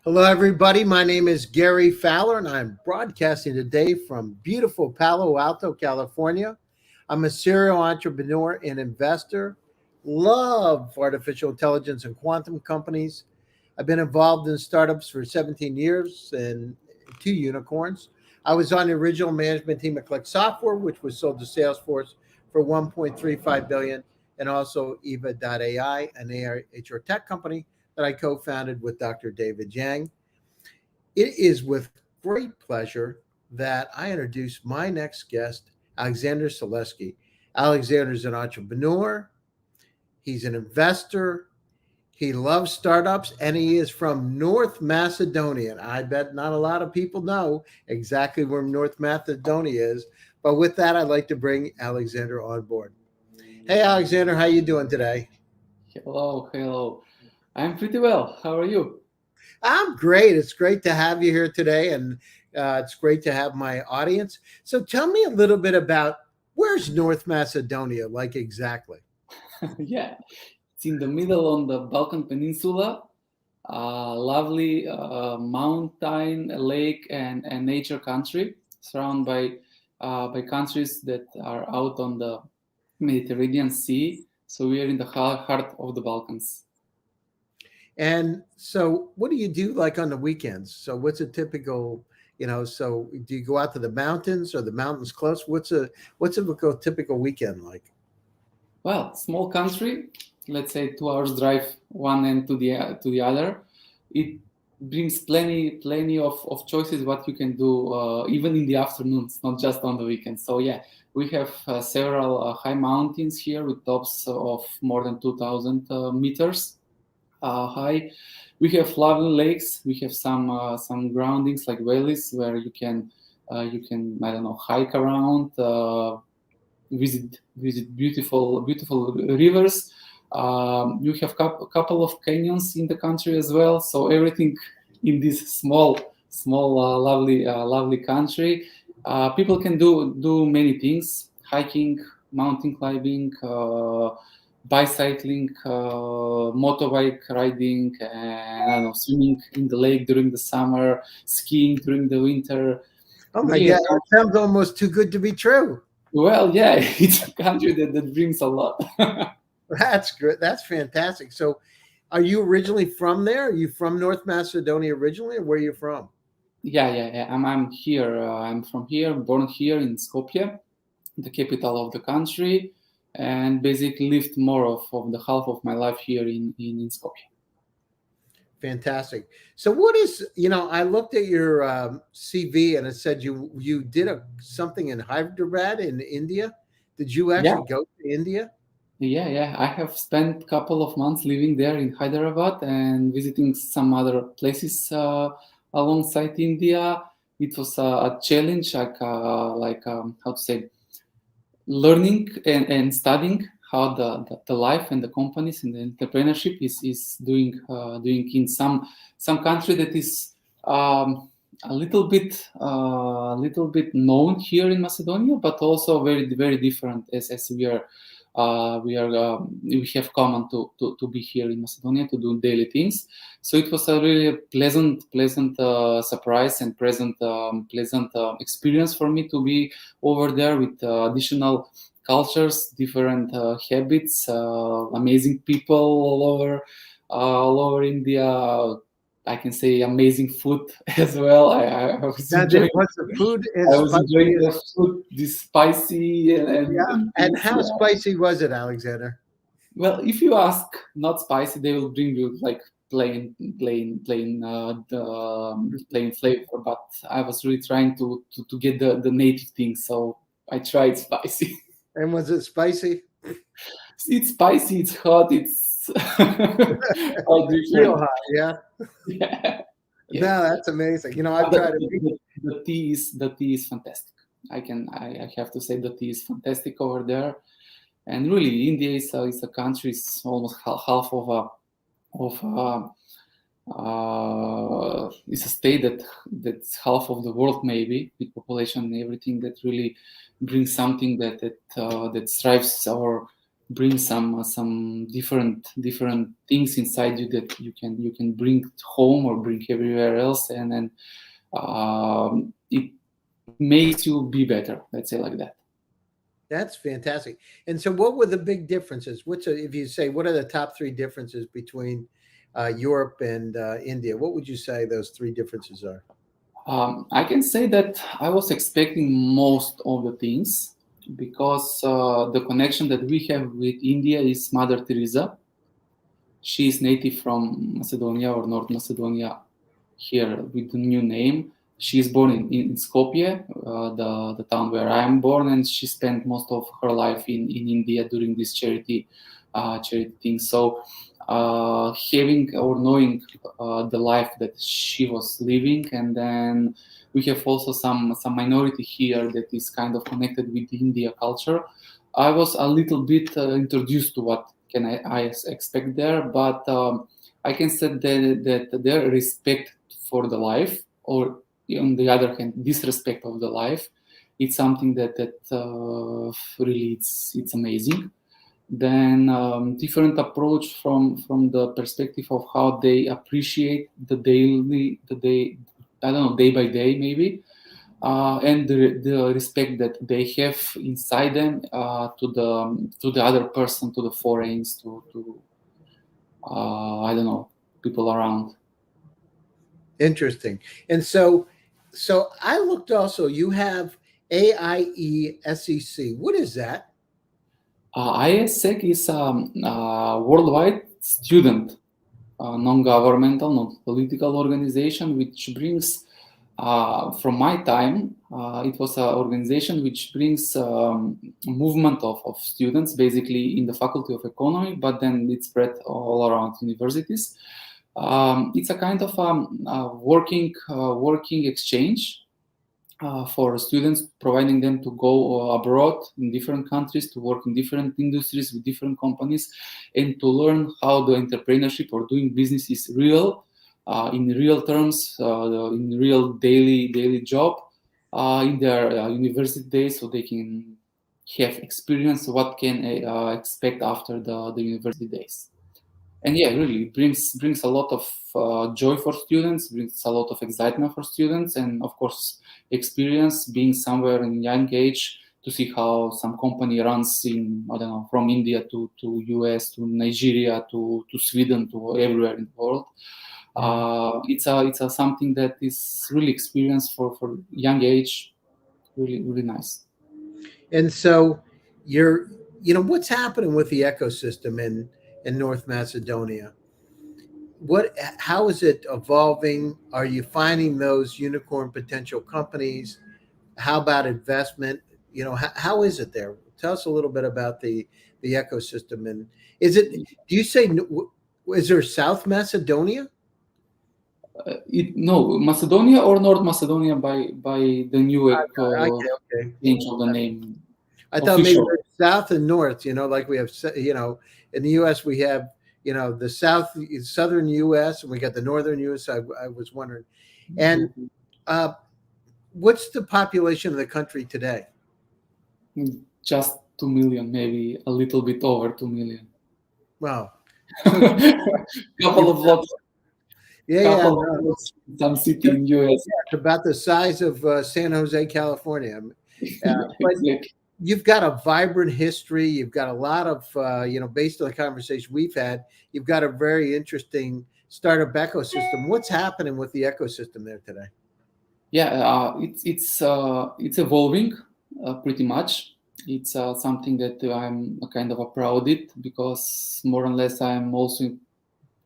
Hello, everybody. My name is Gary Fowler, and I'm broadcasting today from beautiful Palo Alto, California. I'm a serial entrepreneur and investor. Love artificial intelligence and quantum companies. I've been involved in startups for 17 years and two unicorns. I was on the original management team at Click Software, which was sold to Salesforce for 1.35 billion, and also Eva.ai, an AI HR tech company that I co-founded with Dr. David Yang. It is with great pleasure that I introduce my next guest, Aleksandar Celeski. Alexander is an entrepreneur, he's an investor, he loves startups, and he is from North Macedonia. And I bet not a lot of people know exactly where North Macedonia is. But with that, I'd like to bring Alexander on board. Hey, Alexander, how you doing today? Hello. I'm pretty well. How are you? I'm great. It's great to have you here today, and it's great to have my audience. So, tell me a little bit about where's North Macedonia, like exactly? Yeah, it's in the middle on the Balkan Peninsula. Lovely mountain, lake, and nature country, surrounded by countries that are out on the Mediterranean Sea. So we are in the heart of the Balkans. And so, what do you do like on the weekends? So, what's a typical, so do you go out to the mountains or the mountains close? What's a typical weekend like? Well, small country, let's say 2 hours drive one end to the other. It brings plenty of choices what you can do even in the afternoons, not just on the weekends. So yeah, we have several high mountains here with tops of more than 2,000 meters high. We have lovely lakes. We have some groundings like valleys where you can I don't know, hike around. Visit beautiful rivers. You have couple of canyons in the country as well. So everything in this small lovely country. People can do many things: hiking, mountain climbing, bicycling, motorbike riding, and I don't know, swimming in the lake during the summer, skiing during the winter. Oh my Really, God, that sounds almost too good to be true. well, yeah, it's a country that brings a lot. That's good. That's fantastic. So, are you originally from there? Are you from North Macedonia originally, or where are you from? Yeah. I'm here. I'm from here, born here in Skopje, the capital of the country, and basically lived more of the half of my life here in Skopje. Fantastic. So, what is I looked at your CV and it said you did something in Hyderabad in India. Did you Yeah, actually go to India? yeah. I have spent a couple of months living there in Hyderabad and visiting some other places alongside India. It was a challenge, how to say, learning and studying how the life and the companies and the entrepreneurship is doing in some country that is a little bit known here in Macedonia, but also very different as we have common to be here in Macedonia to do daily things. So it was a really pleasant surprise and pleasant experience for me to be over there with additional cultures, different habits, amazing people all over India. I can say amazing food as well. I was Now, enjoying. was the food I as was spicy enjoying as? the food, this spicy Yeah. and And things. how Yeah. spicy was it, Alexander? Well, if you ask not spicy, they will bring you like plain flavor. But I was really trying to get the native thing, so I tried spicy. And was it spicy? It's spicy, it's hot, it's all Real different. hot, yeah. Yeah, yeah. No, that's amazing. I've But the, tried it. the, the tea is fantastic. I have to say the tea is fantastic over there. And really, India is a country. It's almost half of it's a state that's half of the world, maybe, with population and everything, that really brings something that strives bring some different things inside you that you can bring home or bring everywhere else, and then it makes you be better. Let's say like that. That's fantastic. And so, what were the big differences? If you say, what are the top three differences between Europe and India? What would you say those three differences are? I can say that I was expecting most of the things because the connection that we have with India is Mother Teresa. She is native from Macedonia or North Macedonia here with the new name. She is born in Skopje, the town where I am born, and she spent most of her life in India during this charity thing. So having or knowing the life that she was living, and then we have also some minority here that is kind of connected with the India culture. I was a little bit introduced to what can I expect there, but I can say that their respect for the life, or on the other hand, disrespect of the life, it's something that really it's amazing. Then different approach from the perspective of how they appreciate the day, I don't know, day by day maybe, and the respect that they have inside them to the other person, to the foreigners, to I don't know, people around. Interesting. And so, I looked also. You have AIESEC. What is that? ISEC is a worldwide student, non-governmental, non-political organization, which brings, from my time, it was an organization which brings movement of students, basically in the Faculty of Economy, but then it spread all around universities. It's a kind of working exchange for students, providing them to go abroad in different countries to work in different industries with different companies, and to learn how the entrepreneurship or doing business is real, in real terms, in real daily job, in their university days, so they can have experience what can expect after the university days. And yeah, really it brings a lot of joy for students, brings a lot of excitement for students, and of course experience being somewhere in young age to see how some company runs in, I don't know, from India to US to Nigeria to Sweden to everywhere in the world. It's a something that is really experience for young age, really nice. And so, what's happening with the ecosystem in North Macedonia? How is it evolving? Are you finding those unicorn potential companies? How about investment? How is it there? Tell us a little bit about the ecosystem. And do you say, is there South Macedonia? No, Macedonia or North Macedonia by the new Okay. change of the name. I thought maybe Official. there's South and North, like we have, in the U.S. we have, the southern U.S. and we got the northern U.S. I was wondering. And what's the population of the country today? Just 2 million, maybe a little bit over 2 million. Wow. So couple of lots. Yeah. Some city in US. Yeah, it's about the size of San Jose, California. But you've got a vibrant history. You've got a lot of, based on the conversation we've had, you've got a very interesting startup ecosystem. What's happening with the ecosystem there today? Yeah, it's evolving pretty much. It's something that I'm kind of proud it, because more or less I'm also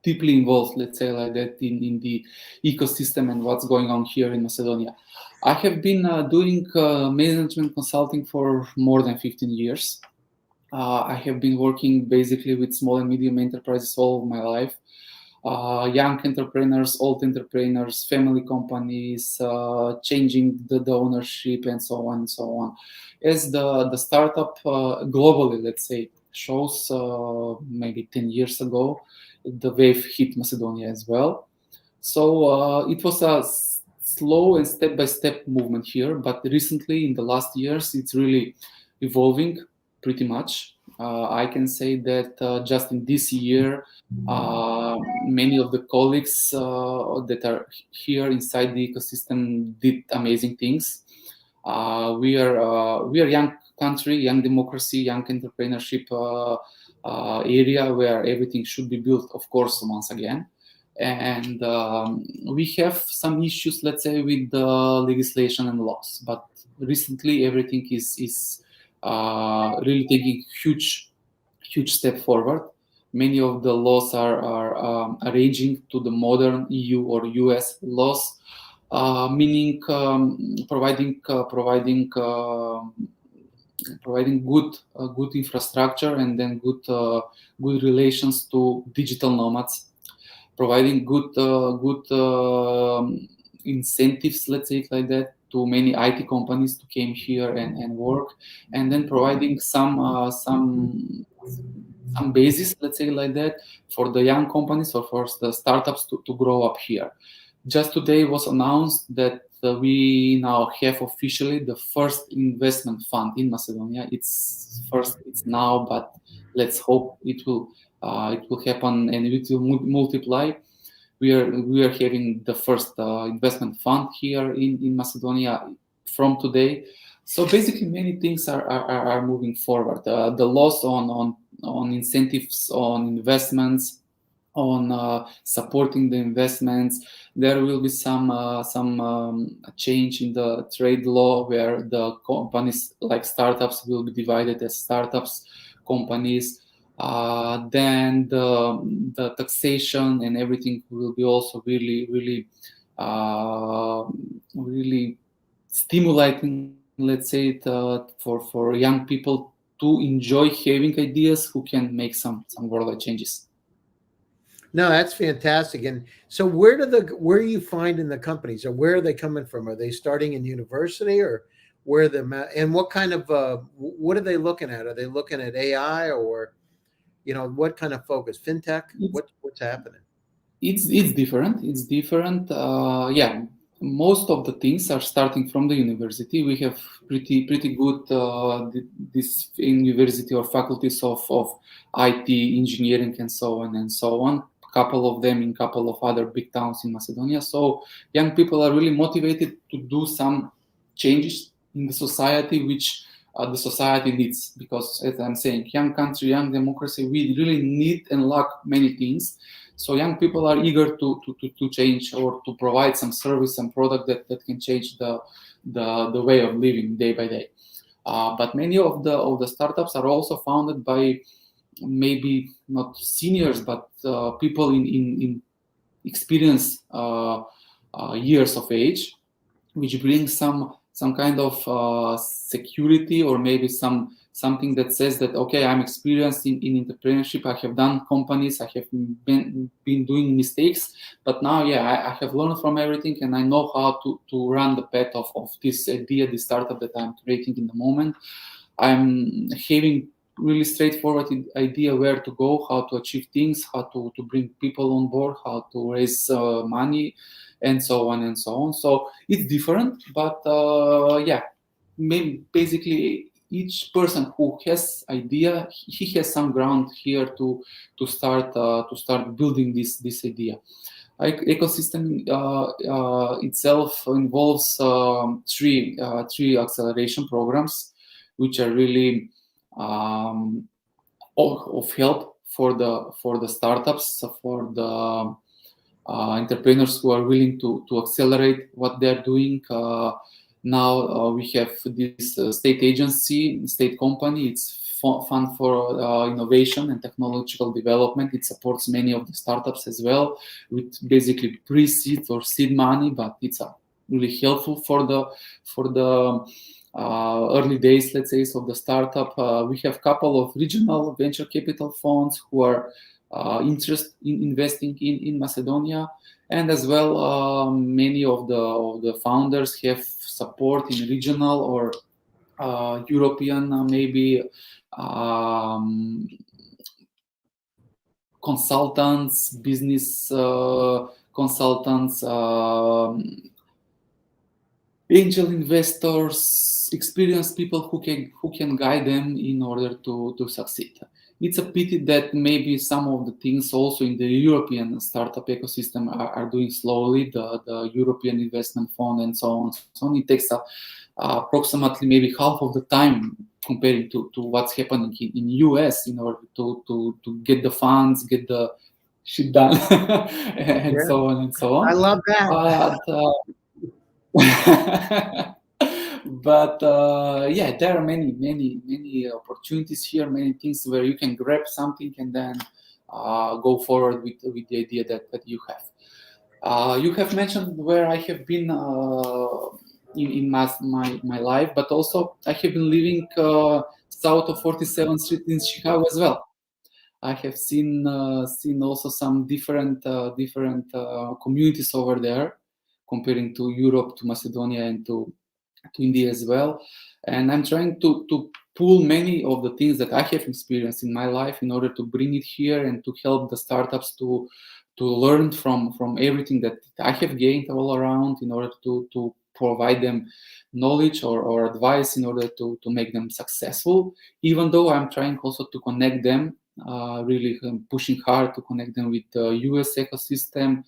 deeply involved, let's say like that, in the ecosystem and what's going on here in Macedonia. I have been doing management consulting for more than 15 years. I have been working basically with small and medium enterprises all of my life. Young entrepreneurs, old entrepreneurs, family companies, changing the ownership, and so on and so on. As the startup globally, let's say, shows maybe 10 years ago, the wave hit Macedonia as well. So it was a slow and step-by-step movement here, but recently in the last years, it's really evolving. pretty much. I can say that just in this year, many of the colleagues that are here inside the ecosystem did amazing things. We are young country, young democracy, young entrepreneurship area where everything should be built, of course, once again. And we have some issues, let's say, with the legislation and laws. But recently, everything is really taking huge step forward. Many of the laws are arranging to the modern EU or US laws, meaning providing good infrastructure and then good relations to digital nomads, providing good incentives, let's say it like that, to many IT companies to came here and work, and then providing some basis, let's say like that, for the young companies or for the startups to grow up here. Just today was announced that we now have officially the first investment fund in Macedonia. It's now, but let's hope it will happen and it will multiply. We are having the first investment fund here in Macedonia from today. So basically, many things are moving forward. The laws on incentives, on investments, on supporting the investments. There will be some change in the trade law where the companies like startups will be divided as startups, companies. Then the taxation and everything will be also really stimulating, let's say it, for young people to enjoy having ideas who can make some worldwide changes. No, that's fantastic. And so where are you finding the companies, or where are they coming from? Are they starting in university, or where and what kind of what are they looking at? Are they looking at AI, or what kind of focus? FinTech? What's happening? It's different. It's different. Yeah, most of the things are starting from the university. We have pretty good this university or faculties of IT, engineering, and so on and so on. Couple of them in couple of other big towns in Macedonia. So young people are really motivated to do some changes in the society, which the society needs. Because as I'm saying, young country, young democracy, we really need and lack many things. So young people are eager to change or to provide some service and product that can change the way of living day by day. But many of the startups are also founded by maybe not seniors, but people in experience years of age, which brings some kind of security, or maybe something that says that, okay, I'm experienced in entrepreneurship, I have done companies, I have been doing mistakes, but now, I have learned from everything and I know how to run the path of this idea, this startup that I'm creating in the moment. I'm having really straightforward idea where to go, how to achieve things, how to bring people on board, how to raise money, and so on and so on. So it's different, but basically each person who has idea, he has some ground here to start building this idea. Ecosystem itself involves three acceleration programs, which are really of help for the startups, for the entrepreneurs who are willing to accelerate what they're doing. Now we have this state agency, state company. It's fund for innovation and technological development. It supports many of the startups as well with basically pre-seed or seed money, but it's really helpful for the early days, let's say, of the startup. We have a couple of regional venture capital funds who are interested in investing in Macedonia, and as well many of the founders have support in regional or European maybe consultants, business consultants, angel investors, experienced people who can guide them in order to succeed. It's a pity that maybe some of the things also in the European startup ecosystem are doing slowly, the European Investment Fund and so on. So it takes approximately maybe half of the time comparing to what's happening in US in order to get the funds, get the shit done, and Yeah, so on and so on. I love that. But yeah, there are many opportunities here, many things where you can grab something and then go forward with the idea that you have. You have mentioned where I have been in my life, but also I have been living south of 47th Street in Chicago as well. I have seen also some different communities over there, comparing to Europe, to Macedonia, and to India as well. And I'm trying to pull many of the things that I have experienced in my life in order to bring it here and to help the startups to learn from everything that I have gained all around in order to provide them knowledge or advice in order to make them successful, even though I'm trying also to connect them, really pushing hard to connect them with the US ecosystem,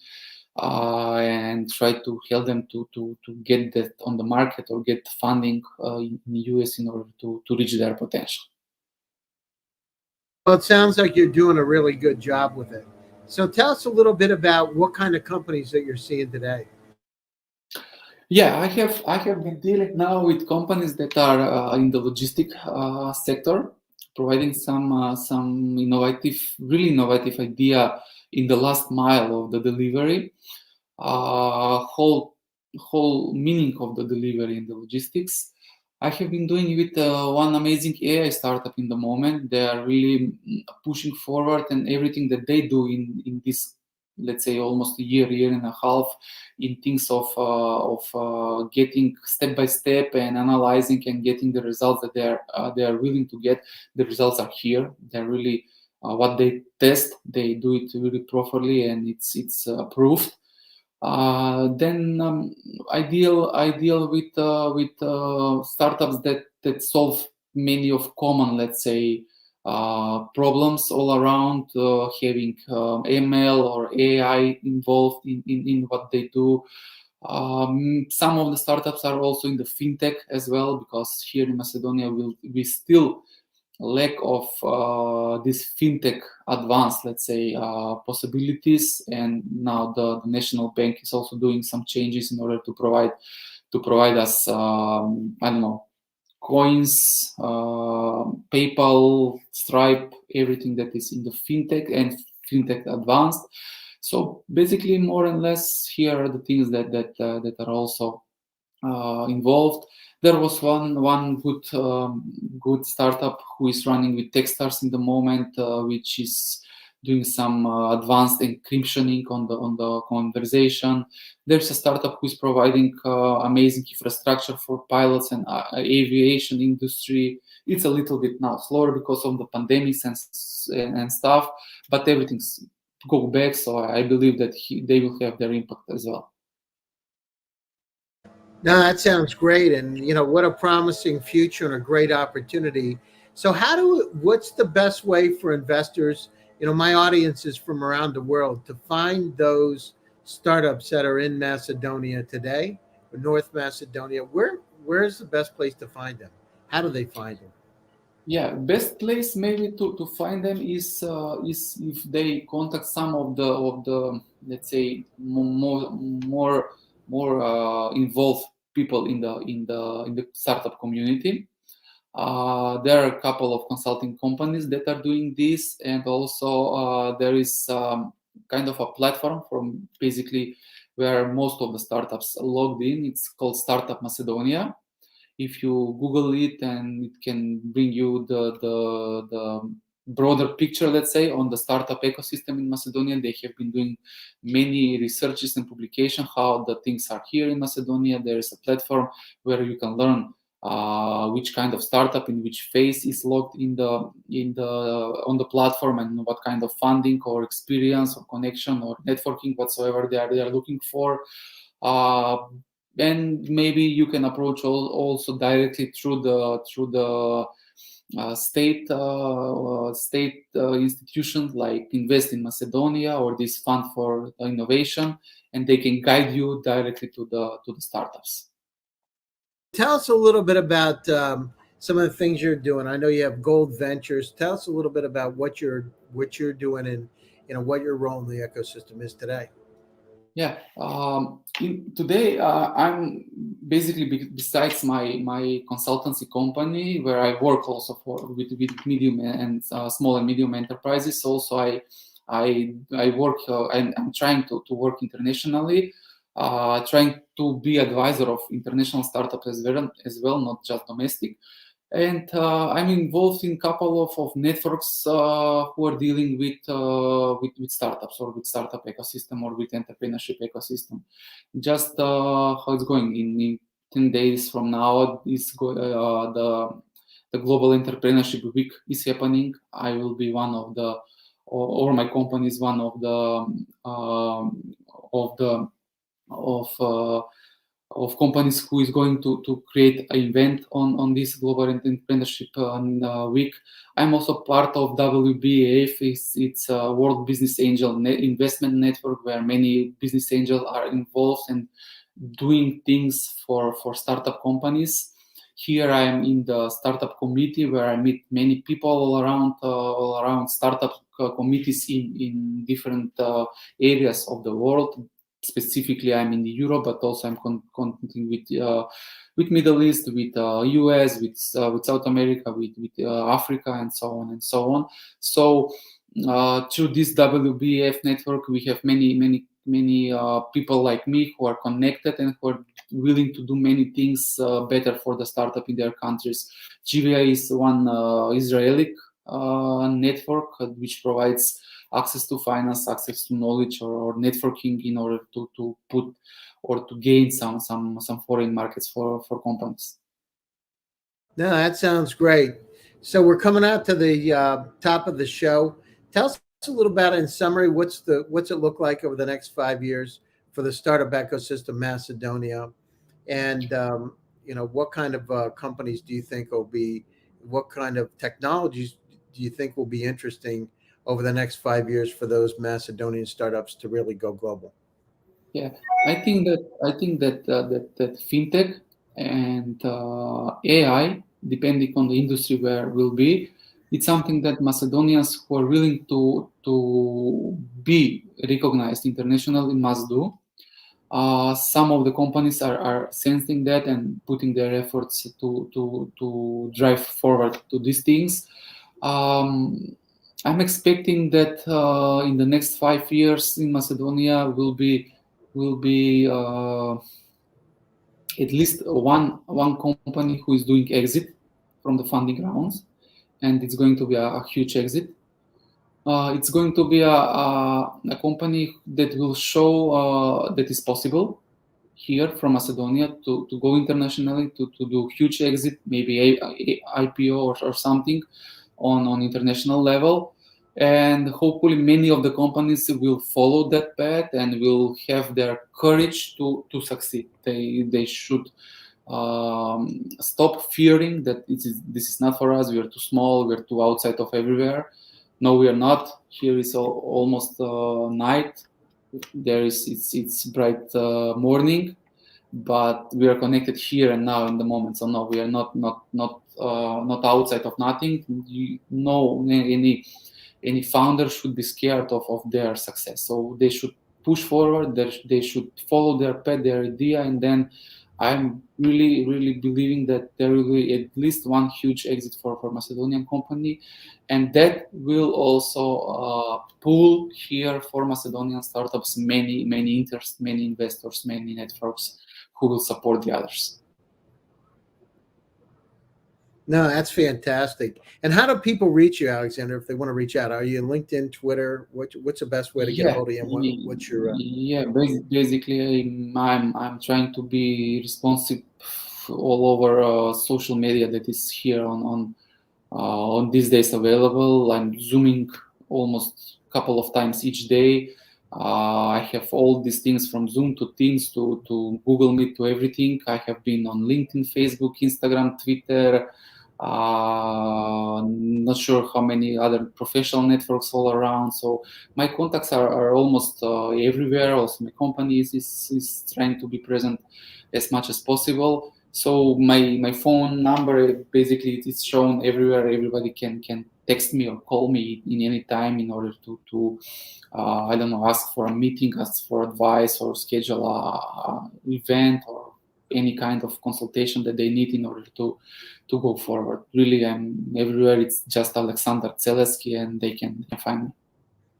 and try to help them to get that on the market or get funding in the US in order to reach their potential. Well, it sounds like you're doing a really good job with it. So tell us a little bit about what kind of companies that you're seeing today. Yeah, I have been dealing now with companies that are in the logistic sector, providing some really innovative idea in the last mile of the delivery, whole meaning of the delivery in the logistics. I have been doing with one amazing AI startup in the moment. They are really pushing forward, and everything that they do in this, let's say, almost a year and a half, in things of getting step by step and analyzing and getting the results that they are willing to get. The results are here. They're really what they test. They do it really properly, and it's approved. Then I deal with startups that solve many of common, let's say, problems all around, having ML or AI involved in what they do. Some of the startups are also in the fintech as well, because here in Macedonia we still lack of this fintech advanced, let's say, possibilities, and now the national bank is also doing some changes in order to provide us I don't know, coins, PayPal, Stripe, everything that is in the fintech and fintech advanced. So basically, more and less, here are the things that are also involved. There was one good startup who is running with Techstars in the moment, which is doing some advanced encryptioning on the conversation. There's a startup who is providing amazing infrastructure for pilots and aviation industry. It's a little bit now slower because of the pandemics and stuff, but everything's go back. So I believe that they will have their impact as well. No, that sounds great, and what a promising future and a great opportunity. So, what's the best way for investors? My audience is from around the world, to find those startups that are in Macedonia today, or North Macedonia. Where's the best place to find them? How do they find them? Yeah, best place maybe to find them is if they contact some of the let's say more involved people in the startup community. There are a couple of consulting companies that are doing this, and also there is kind of a platform from basically where most of the startups logged in. It's called Startup Macedonia. If you Google it, and it can bring you the broader picture, let's say, on the startup ecosystem in Macedonia. They have been doing many researches and publication how the things are here in Macedonia. There is a platform where you can learn which kind of startup in which phase is logged in the on the platform, and what kind of funding or experience or connection or networking whatsoever they are looking for. and maybe you can approach also directly through the state institutions like Invest in Macedonia or this fund for innovation, and they can guide you directly to the startups. Tell us a little bit about some of the things you're doing. I know you have Gold Ventures. Tell us a little bit about what you're doing and what your role in the ecosystem is today. Yeah. Today, I'm basically, besides my consultancy company, where I work also with medium and small and medium enterprises. Also, I work. I'm trying to work internationally, trying to be advisor of international startups as well, not just domestic. And I'm involved in a couple of networks who are dealing with startups or with startup ecosystem or with entrepreneurship ecosystem. Just how it's going. In 10 days from now, the Global Entrepreneurship Week is happening. I will be one of the, or my company is one of the of companies who is going to create an event on this Global Entrepreneurship Week. I'm also part of WBAF. It's a World Business Angel Investment Network where many business angels are involved and doing things for startup companies. Here I am in the startup committee where I meet many people all around startup committees in different areas of the world. Specifically, I'm in the Europe, but also I'm connecting with Middle East, with US, with South America, with Africa, and so on and so on. So through this WBF network, we have many people like me who are connected and who are willing to do many things better for the startup in their countries. GVI is one Israeli network which provides access to finance, access to knowledge, or networking in order to put or to gain some foreign markets for companies. No, that sounds great. So we're coming out to the top of the show. Tell us a little about, in summary, what's it look like over the next 5 years for the startup ecosystem Macedonia, and what kind of companies do you think will be, what kind of technologies do you think will be interesting over the next 5 years for those Macedonian startups to really go global? Yeah, I think that fintech and AI, depending on the industry where will be, it's something that Macedonians who are willing to be recognized internationally must do. Some of the companies are sensing that and putting their efforts to drive forward to these things. I'm expecting that in the next 5 years in Macedonia will be at least one company who is doing exit from the funding rounds, and it's going to be a huge exit. It's going to be a company that will show that it's possible here from Macedonia to go internationally, to do huge exit, maybe a IPO or something on international level. And hopefully many of the companies will follow that path and will have their courage to succeed. They should stop fearing that this is not for us, we are too small, we are too outside of everywhere. No, we are not. Here is almost night. It's bright morning, but we are connected here and now in the moment. So no, we are not outside of nothing. Any founder should be scared of their success. So they should push forward. They should follow their path, their idea, and then I'm really believing that there will be at least one huge exit for Macedonian company, and that will also pull here for Macedonian startups many interest, many investors, many networks who will support the others. No, that's fantastic. And how do people reach you, Aleksandar, if they want to reach out? Are you in LinkedIn, Twitter? What's the best way to get a hold of you? What's your basically I'm trying to be responsive all over social media that is here on these days available. I'm zooming almost a couple of times each day. I have all these things from Zoom to Teams to Google Meet to everything. I have been on LinkedIn, Facebook, Instagram, Twitter. Not sure how many other professional networks all around. So my contacts are almost everywhere. Also, my company is trying to be present as much as possible. So my phone number basically it's shown everywhere. Everybody can text me or call me in any time in order to I don't know, ask for a meeting, ask for advice, or schedule a event or any kind of consultation that they need in order to go forward. Really, I'm everywhere. It's just Aleksandar Celeski, and they can find me.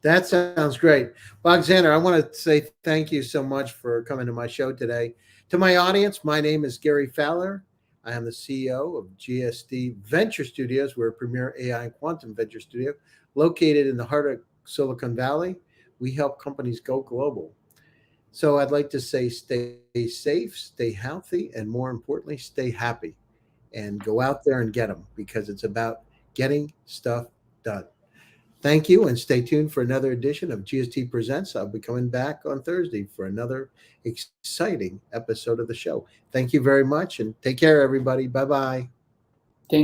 That sounds great. Well, Alexander, I want to say thank you so much for coming to my show today. To my audience, my name is Gary Fowler. I am the CEO of GSD Venture Studios. We're a premier AI and quantum venture studio located in the heart of Silicon Valley. We help companies go global. So I'd like to say stay safe, stay healthy, and more importantly, stay happy and go out there and get them because it's about getting stuff done. Thank you, and stay tuned for another edition of GST Presents. I'll be coming back on Thursday for another exciting episode of the show. Thank you very much, and take care, everybody. Bye bye.